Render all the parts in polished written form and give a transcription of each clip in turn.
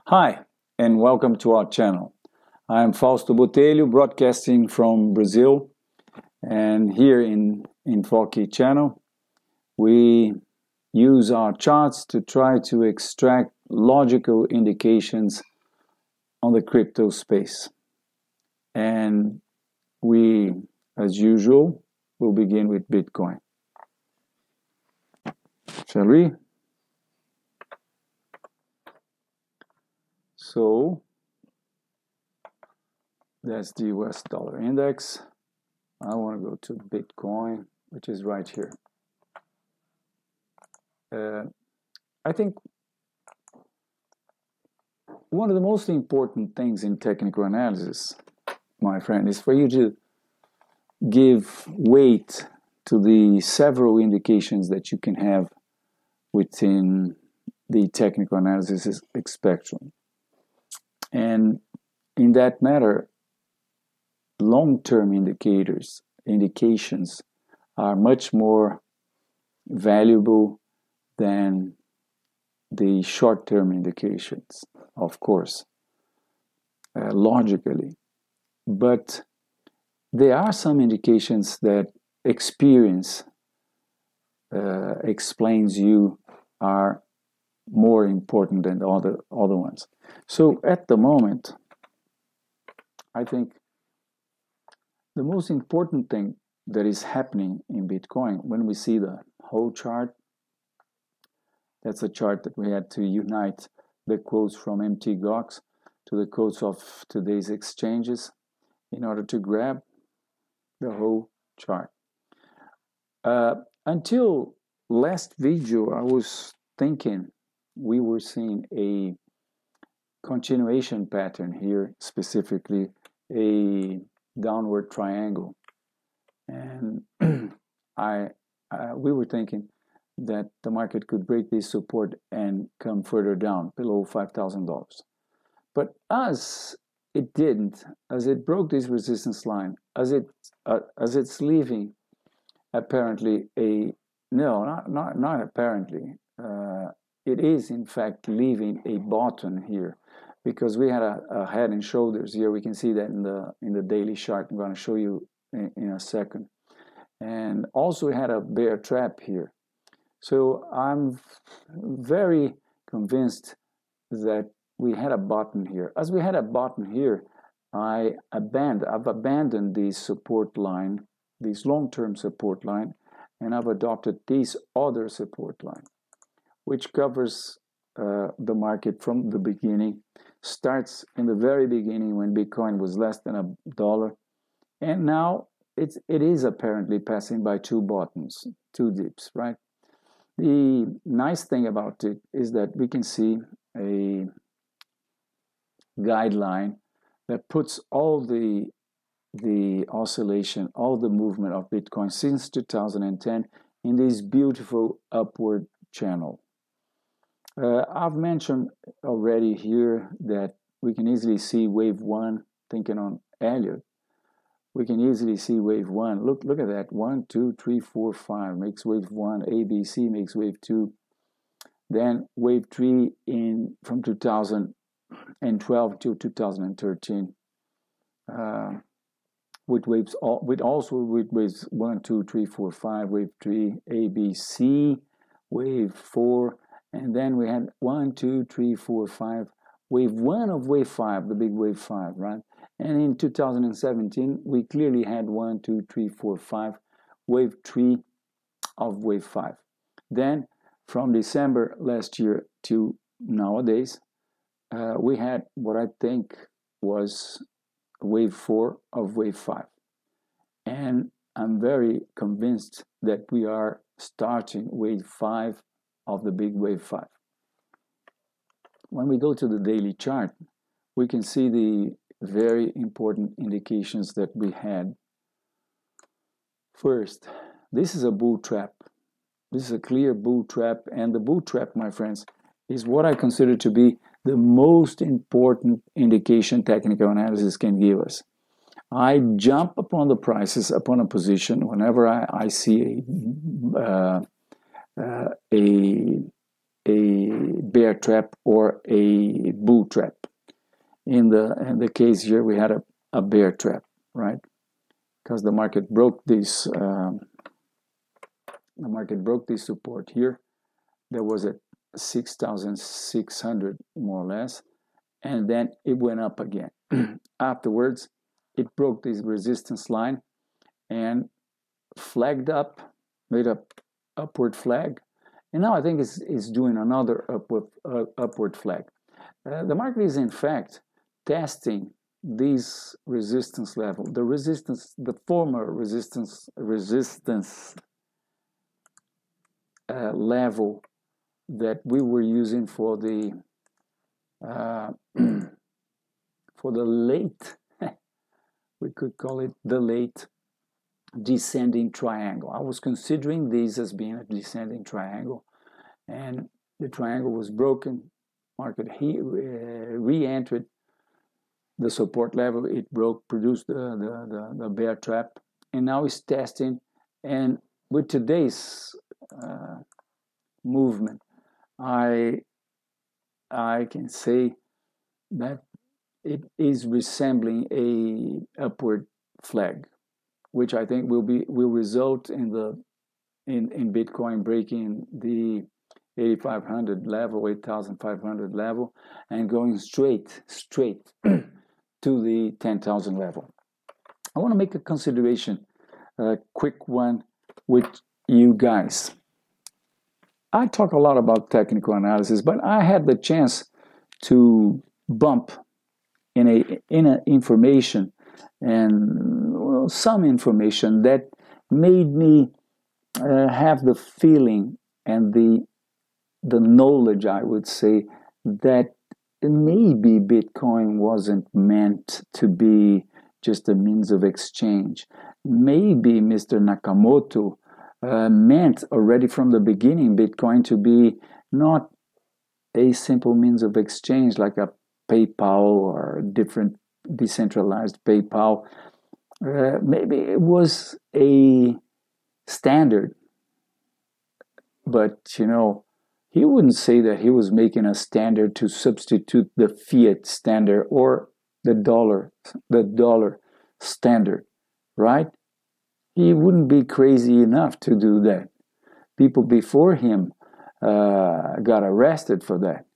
Hi, and welcome to our channel. I am Fausto Botelho, broadcasting from Brazil, and here in Foki channel, we use our charts to try to extract logical indications on the crypto space. And we, as usual, will begin with Bitcoin. Shall we? So, that's the US dollar index. I want to go to Bitcoin, which is right here. I think one of the most important things in technical analysis, my friend, is for you to give weight to the several indications that you can have within the technical analysis spectrum. And in that matter, long-term indications are much more valuable than the short-term indications, of course, logically. But there are some indications that experience explains you are more important than the other ones. So at the moment, I think the most important thing that is happening in Bitcoin, when we see the whole chart, that's a chart that we had to unite the quotes from MT Gox to the quotes of today's exchanges in order to grab the whole chart. Until last video, I was thinking we were seeing a continuation pattern here, specifically a downward triangle, and we were thinking that the market could break this support and come further down below $5,000. But as it didn't, as it broke this resistance line, as it's leaving apparently not apparently, it is in fact leaving a bottom here, because we had a head and shoulders here. We can see that in the daily chart. I'm going to show you in a second. And also we had a bear trap here. So I'm very convinced that we had a bottom here. As we had a bottom here, I've abandoned this support line, this long-term support line, and I've adopted this other support line, which covers the market from the beginning, starts in the very beginning when Bitcoin was less than $1, and now it is apparently passing by two bottoms, two dips, right? The nice thing about it is that we can see a guideline that puts all the oscillation, all the movement of Bitcoin since 2010 in this beautiful upward channel. I've mentioned already here that we can easily see wave one, thinking on Elliott. We can easily see wave one. Look at that. 1, 2, 3, 4, 5 makes wave one. ABC makes wave two. Then wave three from 2012 to 2013. With waves 1, 2, 3, 4, 5, wave 3, ABC, wave 4, and then we had 1, 2, 3, 4, 5, wave 1 of wave 5, the big wave 5, right? And in 2017, we clearly had 1, 2, 3, 4, 5, wave 3 of wave 5. Then from December last year to nowadays, we had what I think was wave 4 of wave 5. And I'm very convinced that we are starting wave 5 of the big wave 5. When we go to the daily chart, we can see the very important indications that we had. First, this is a bull trap. This is a clear bull trap, and the bull trap, my friends, is what I consider to be the most important indication technical analysis can give us. I jump upon the prices, upon a position, whenever I see a bear trap or a bull trap. In the case here, we had a bear trap, right? Because the market broke this support here. There was a 6,600 more or less, and then it went up again. Afterwards, it broke this resistance line and flagged up, made an upward flag, and now I think it's doing another upward flag. The market is in fact testing this resistance level, the former resistance level that we were using for the late, we could call it the late descending triangle. I was considering this as being a descending triangle, and the triangle was broken. Market re-entered the support level. It broke, produced the bear trap, and now it's testing. And with today's movement, I can say that it is resembling a upward flag, which I think will result in Bitcoin breaking the 8,500 level, 8,500 level, and going straight to the 10,000 level. I want to make a consideration, a quick one with you guys. I talk a lot about technical analysis, but I had the chance to bump in a information and some information that made me have the feeling and the knowledge, I would say, that maybe Bitcoin wasn't meant to be just a means of exchange. Maybe Mr. Nakamoto meant already from the beginning Bitcoin to be not a simple means of exchange like a PayPal or different decentralized PayPal. Maybe it was a standard, but he wouldn't say that he was making a standard to substitute the fiat standard or the dollar standard, right? He wouldn't be crazy enough to do that. People before him got arrested for that.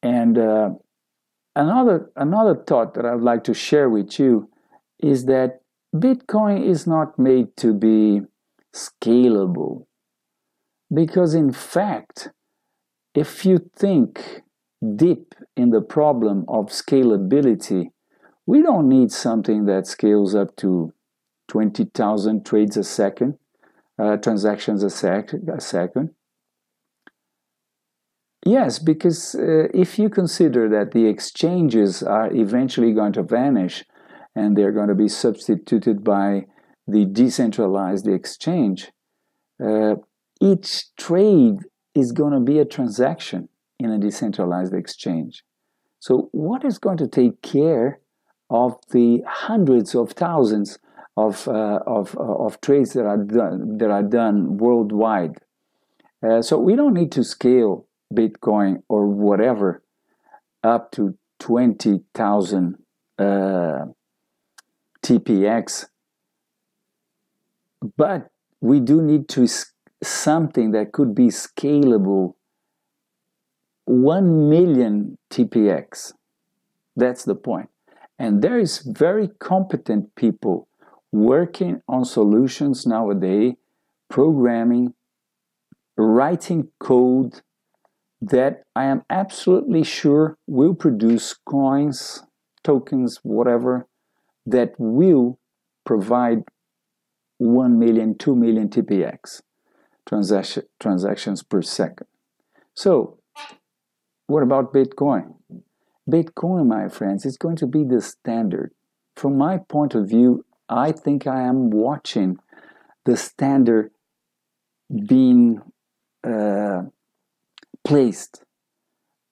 And another thought that I'd like to share with you is that Bitcoin is not made to be scalable. Because in fact, if you think deep in the problem of scalability, we don't need something that scales up to 20,000 trades a second, transactions a second. Yes, because if you consider that the exchanges are eventually going to vanish and they're going to be substituted by the decentralized exchange, each trade is going to be a transaction in a decentralized exchange. So what is going to take care of the hundreds of thousands of trades that are done worldwide? So we don't need to scale Bitcoin or whatever up to 20,000 TPX, but we do need to something that could be scalable 1 million TPX. That's the point. And there is very competent people working on solutions nowadays, programming, writing code that I am absolutely sure will produce coins, tokens, whatever, that will provide 1 million, 2 million TPX transactions per second. So, what about Bitcoin? Bitcoin, my friends, is going to be the standard. From my point of view, I think I am watching the standard being placed.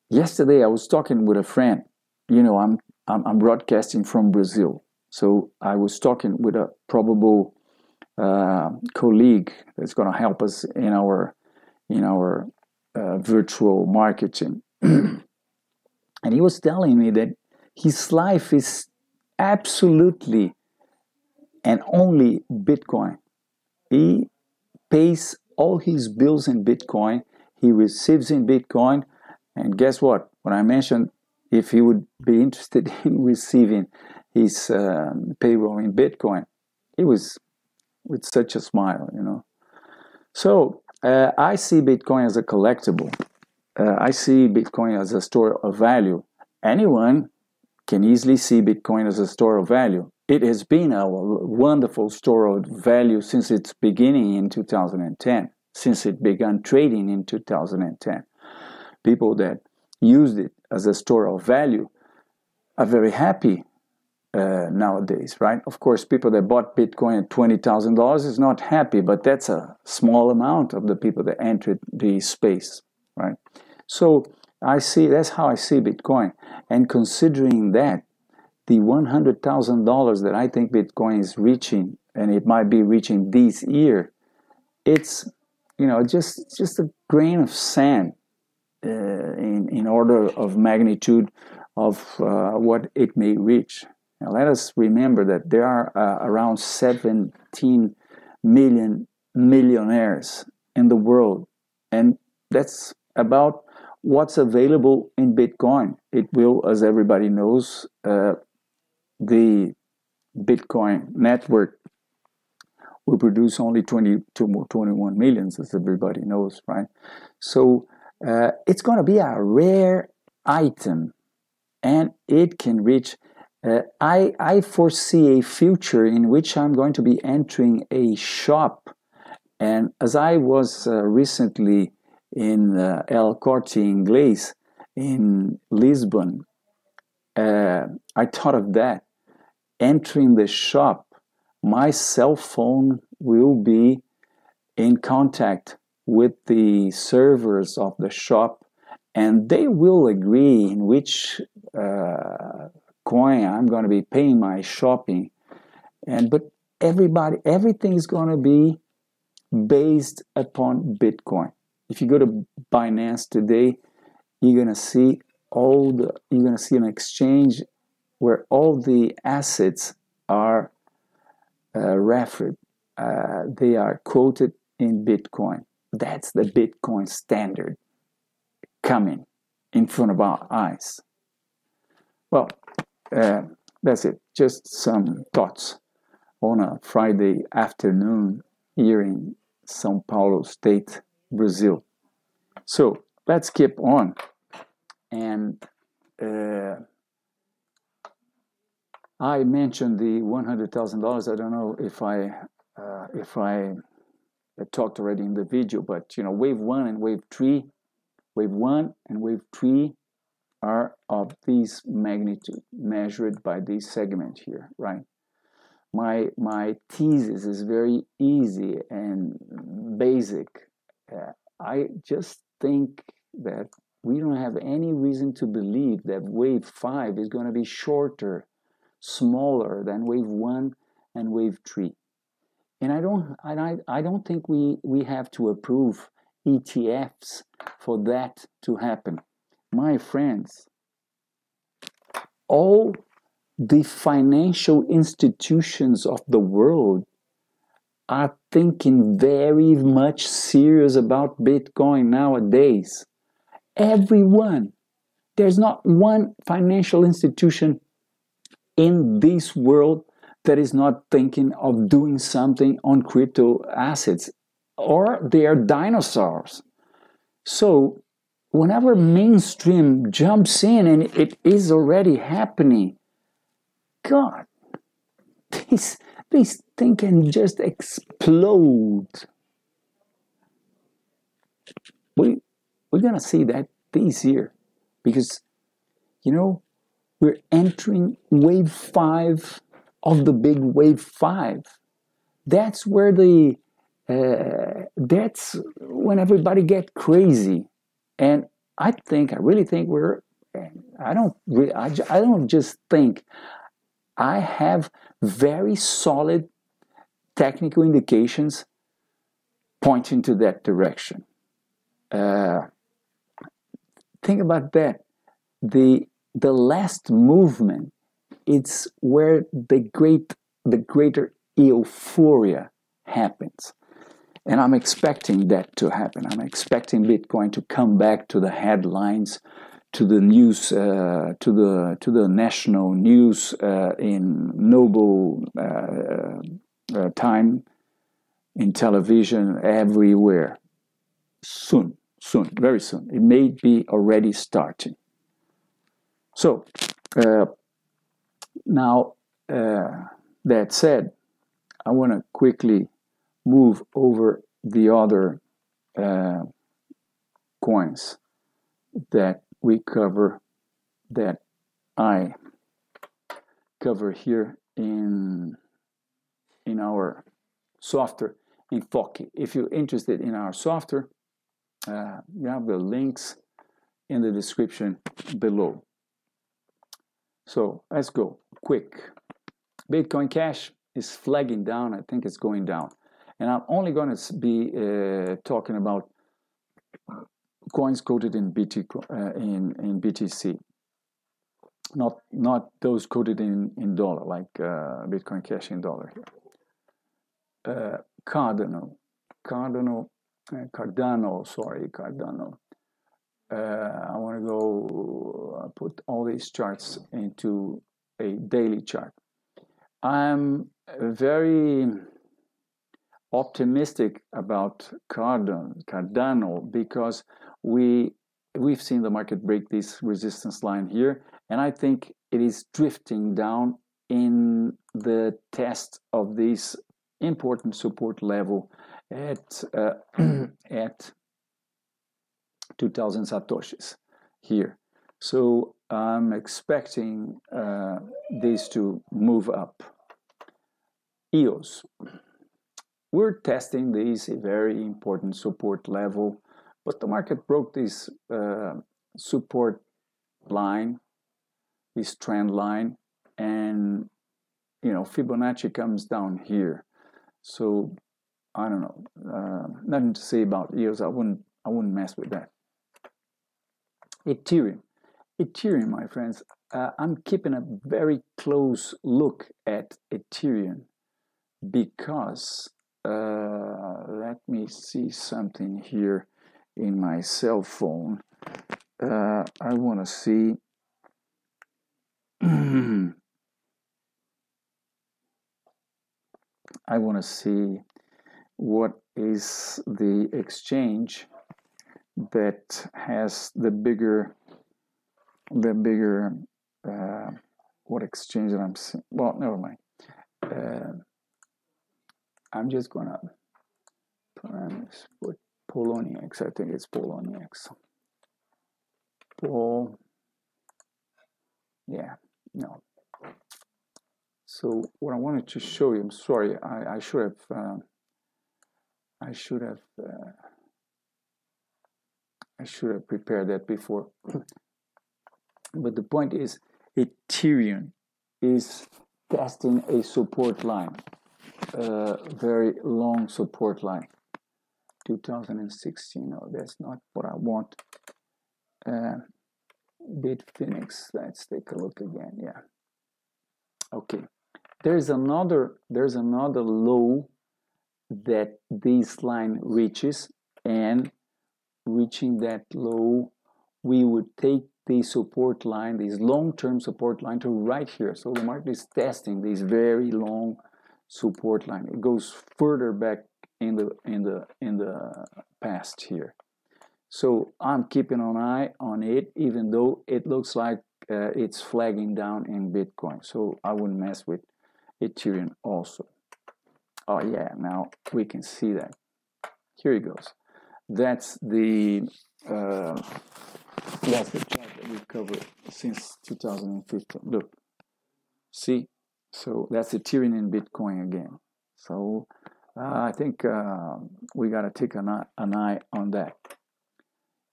Yesterday, I was talking with a friend. I'm broadcasting from Brazil, so I was talking with a probable colleague that's going to help us in our virtual marketing. And he was telling me that his life is absolutely and only Bitcoin. He pays all his bills in Bitcoin. He receives in Bitcoin. And guess what? When I mentioned if he would be interested in receiving his payroll in Bitcoin, he was with such a smile, you know. So I see Bitcoin as a collectible. I see Bitcoin as a store of value. Anyone can easily see Bitcoin as a store of value. It has been a wonderful store of value since its beginning in 2010, since it began trading in 2010. People that used it as a store of value are very happy nowadays, right? Of course, people that bought Bitcoin at $20,000 is not happy, but that's a small amount of the people that entered the space, right? So that's how I see Bitcoin. And considering that, the $100,000 that I think Bitcoin is reaching, and it might be reaching this year, it's, you know, just a grain of sand in order of magnitude of what it may reach. Now, let us remember that there are around 17 million millionaires in the world, and that's about what's available in Bitcoin. It will, as everybody knows, the Bitcoin network will produce only 21 millions, as everybody knows, right? So it's going to be a rare item, and it can reach. I foresee a future in which I'm going to be entering a shop, and as I was recently in El Corte Inglés in Lisbon, I thought of that. Entering the shop, my cell phone will be in contact with the servers of the shop, and they will agree in which coin I'm going to be paying my shopping. But everything is going to be based upon Bitcoin. If you go to Binance today, you're going to see an exchange where all the assets are referred. They are quoted in Bitcoin. That's the Bitcoin standard coming in front of our eyes. Well, that's it. Just some thoughts on a Friday afternoon here in São Paulo State, Brazil. So let's keep on. And I mentioned the $100,000. I don't know if I talked already in the video, but you know, wave 1 and wave 3, wave 1 and wave 3 are of this magnitude measured by this segment here, right? My thesis is very easy and basic. I just think that we don't have any reason to believe that wave 5 is going to be shorter, smaller than wave 1 and wave 3. And I don't think we have to approve ETFs for that to happen. My friends, all the financial institutions of the world are thinking very much serious about Bitcoin nowadays. Everyone. There's not one financial institution in this world that is not thinking of doing something on crypto assets, or they are dinosaurs. So whenever mainstream jumps in, and it is already happening, God, this thing can just explode. We're going to see that this year because, you know, we're entering wave 5 of the big wave 5. That's where that's when everybody gets crazy. And I really think I don't just think, I have very solid technical indications pointing to that direction. think about that. The last movement, it's where the greater euphoria happens. And I'm expecting that to happen. I'm expecting Bitcoin to come back to the headlines, to the news, to the national news in Noble time, in television, everywhere. Soon, very soon. It may be already starting. So, now, that said, I want to quickly move over the other coins that we cover, that I cover here in our software in Foki. If you're interested in our software, you have the links in the description below. So let's go quick. Bitcoin Cash is flagging down. I think it's going down. And I'm only going to be talking about coins quoted in BTC, not those quoted in dollar, like Bitcoin Cash in dollar here. Cardano. I want to go put all these charts into a daily chart. I'm very optimistic about Cardano because we've seen the market break this resistance line here, and I think it is drifting down in the test of this important support level at 2,000 satoshis here. So I'm expecting this to move up. EOS. We're testing this very important support level, but the market broke this support line, this trend line, and Fibonacci comes down here. So I don't know, nothing to say about EOS. I wouldn't mess with that. Ethereum, my friends, I'm keeping a very close look at Ethereum because let me see something here in my cell phone. I want to see. I want to see what is the exchange that has the bigger what exchange that I'm seeing. Well, never mind. I'm just gonna put Poloniex. I think it's Poloniex. Yeah, no. So what I wanted to show you, I'm sorry, I should have prepared that before. But the point is, Ethereum is testing a support line, very long support line. 2016. No, that's not what I want. Bitfinex. Let's take a look again. Yeah. Okay. There's another low that this line reaches, and reaching that low, we would take the support line, this long-term support line, to right here. So the market is testing this very long support line. It goes further back in the past here. So I'm keeping an eye on it, even though it looks like it's flagging down in Bitcoin. So I wouldn't mess with Ethereum also. Oh yeah, now we can see that. Here it goes. That's the chart that we've covered since 2015. Look, see? So that's Ethereum and Bitcoin again. So I think we got to take an eye on that.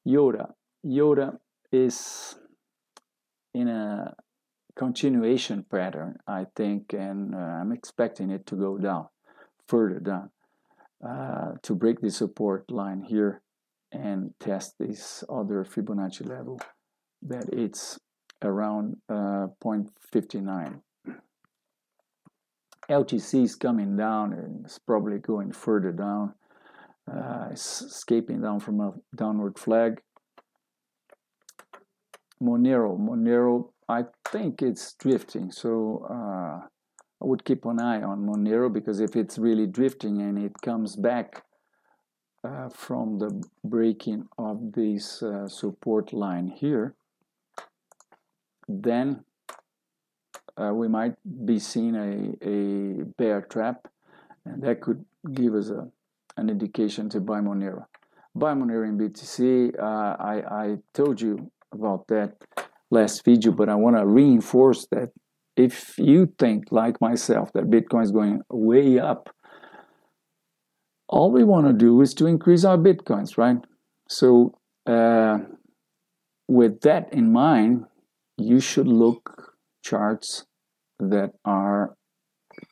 Yoda is in a continuation pattern, I think, and I'm expecting it to go down, further down, to break the support line here and test this other Fibonacci level that it's around 0.59. LTC is coming down and it's probably going further down. It's escaping down from a downward flag. Monero, I think it's drifting, so I would keep an eye on Monero, because if it's really drifting and it comes back from the breaking of this support line here, then we might be seeing a bear trap, and that could give us an indication to buy Monero. Buy Monero in BTC. I told you about that last video, but I want to reinforce that if you think, like myself, that Bitcoin is going way up, all we want to do is to increase our Bitcoins, right? So with that in mind, you should look charts that are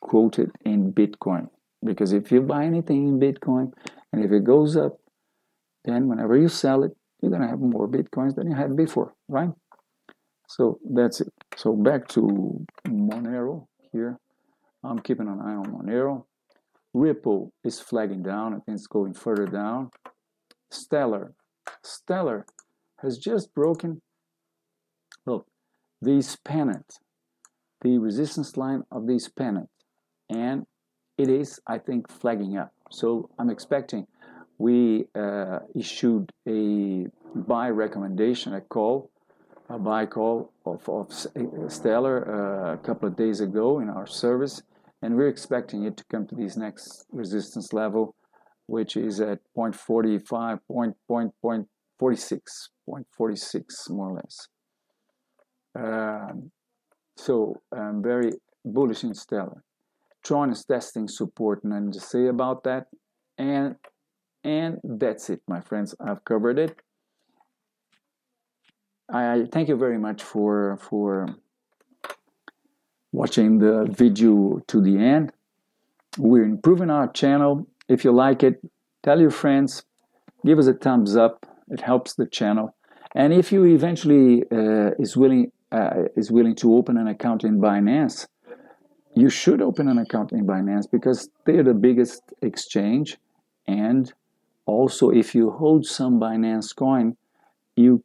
quoted in Bitcoin, because if you buy anything in Bitcoin and if it goes up, then whenever you sell it, you're going to have more Bitcoins than you had before, right? So that's it. So back to Monero here. I'm keeping an eye on Monero. Ripple is flagging down. I think it's going further down. Stellar has just broken, look, this pennant, the resistance line of this pennant, and it is, I think, flagging up. So I'm expecting, we issued a buy recommendation, a buy call of Stellar a couple of days ago in our service, and we're expecting it to come to this next resistance level, which is at 0.45, 0.46 more or less. So I'm very bullish in Stellar. Tron is testing support, nothing to say about that. And that's it, my friends. I've covered it. I thank you very much for watching the video to the end. We're improving our channel. If you like it, tell your friends, give us a thumbs up. It helps the channel. And if you eventually is willing to open an account in Binance, you should open an account in Binance, because they're the biggest exchange. And also, if you hold some Binance coin, you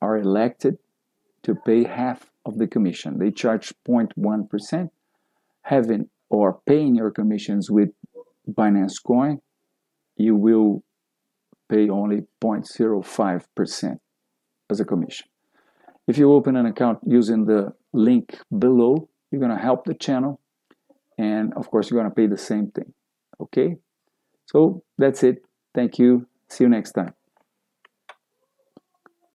are elected to pay half of the commission. They charge 0.1%. Having or paying your commissions with Binance coin, you will pay only 0.05% as a commission. If you open an account using the link below, you're going to help the channel, and of course you're going to pay the same thing. Okay, so that's it. Thank you. See you next time.